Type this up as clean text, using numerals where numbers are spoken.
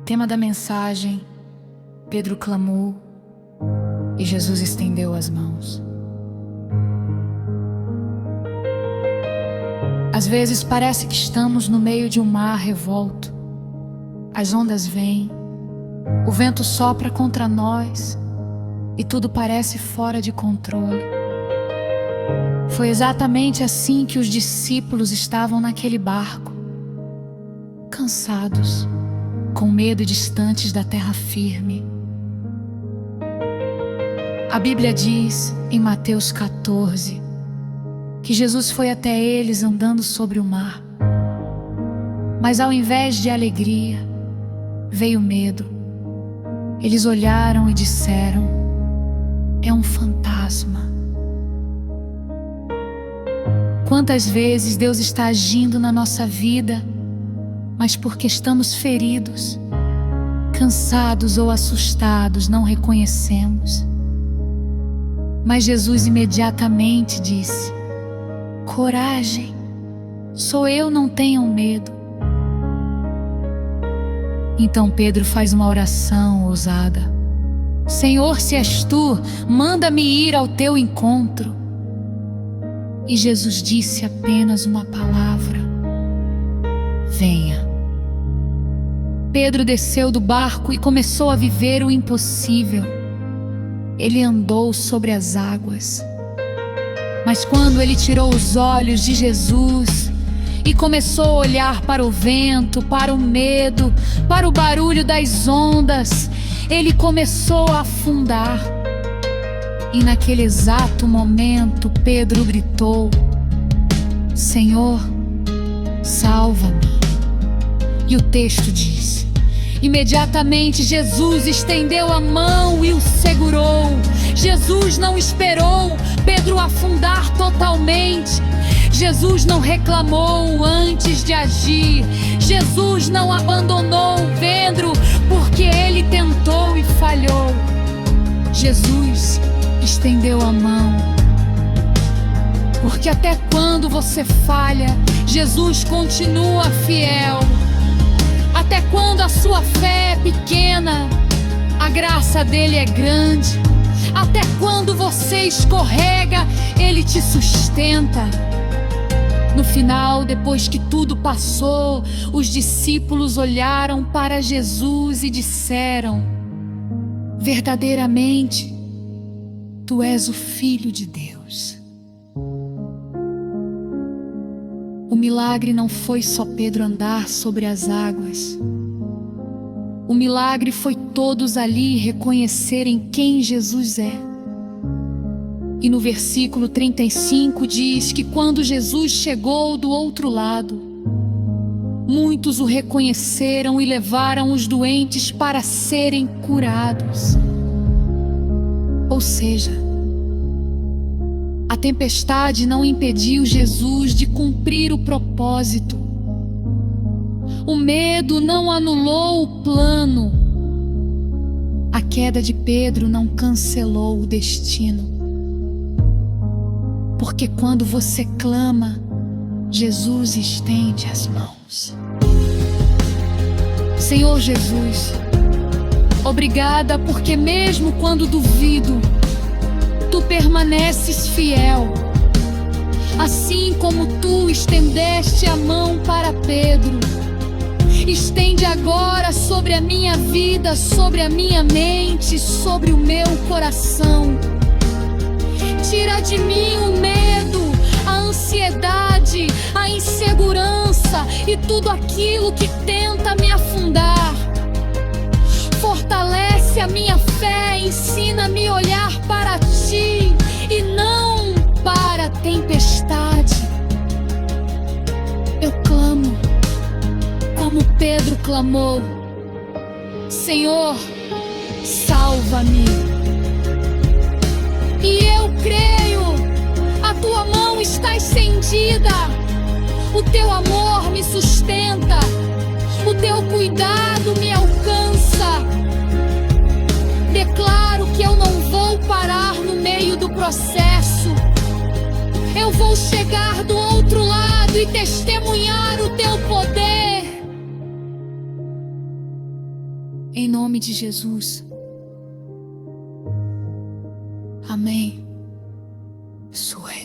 Tema da mensagem: Pedro clamou e Jesus estendeu as mãos. Às vezes parece que estamos no meio de um mar revolto. As ondas vêm, o vento sopra contra nós e tudo parece fora de controle. Foi exatamente assim que os discípulos estavam naquele barco, cansados, com medo e distantes da terra firme. A Bíblia diz em Mateus 14 que Jesus foi até eles andando sobre o mar. Mas ao invés de alegria, veio medo. Eles olharam e disseram: é um fantasma. Quantas vezes Deus está agindo na nossa vida, mas porque estamos feridos, cansados ou assustados, não reconhecemos. Mas Jesus imediatamente disse: coragem, sou eu, não tenham medo. Então Pedro faz uma oração ousada: Senhor, se és tu, manda-me ir ao teu encontro. E Jesus disse apenas uma palavra: venha. Pedro desceu do barco e começou a viver o impossível. Ele andou sobre as águas. Mas quando ele tirou os olhos de Jesus e começou a olhar para o vento, para o medo, para o barulho das ondas, ele começou a afundar. E naquele exato momento, Pedro gritou: Senhor, salva-me. E o texto diz: imediatamente Jesus estendeu a mão e o segurou. Jesus não esperou Pedro afundar totalmente. Jesus não reclamou antes de agir. Jesus não abandonou Pedro porque ele tentou e falhou. Jesus estendeu a mão. Porque até quando você falha, Jesus continua fiel. Até quando a sua fé é pequena, a graça dele é grande. Até quando você escorrega, ele te sustenta. No final, depois que tudo passou, os discípulos olharam para Jesus e disseram: verdadeiramente, tu és o Filho de Deus. O milagre não foi só Pedro andar sobre as águas. O milagre foi todos ali reconhecerem quem Jesus é. E no versículo 35 diz que quando Jesus chegou do outro lado, muitos o reconheceram e levaram os doentes para serem curados. Ou seja, a tempestade não impediu Jesus de cumprir o propósito. O medo não anulou o plano. A queda de Pedro não cancelou o destino. Porque quando você clama, Jesus estende as mãos. Senhor Jesus, obrigada porque mesmo quando duvido, tu permaneces fiel. Assim como tu estendeste a mão para Pedro, estende agora sobre a minha vida, sobre a minha mente, sobre o meu coração. Tira de mim o medo, a ansiedade, a insegurança e tudo aquilo que tenta me afundar. Fortalece a minha fé, ensina-me a olhar para ti e não para a tempestade. Eu clamo como Pedro clamou: Senhor, salva-me. E eu creio, a tua mão está estendida, o teu amor me sustenta, o teu cuidado me alcança. Declaro que eu não vou parar no meio do processo. Eu vou chegar do outro lado e testemunhar o teu poder. nome de Jesus. Amém. Isso é.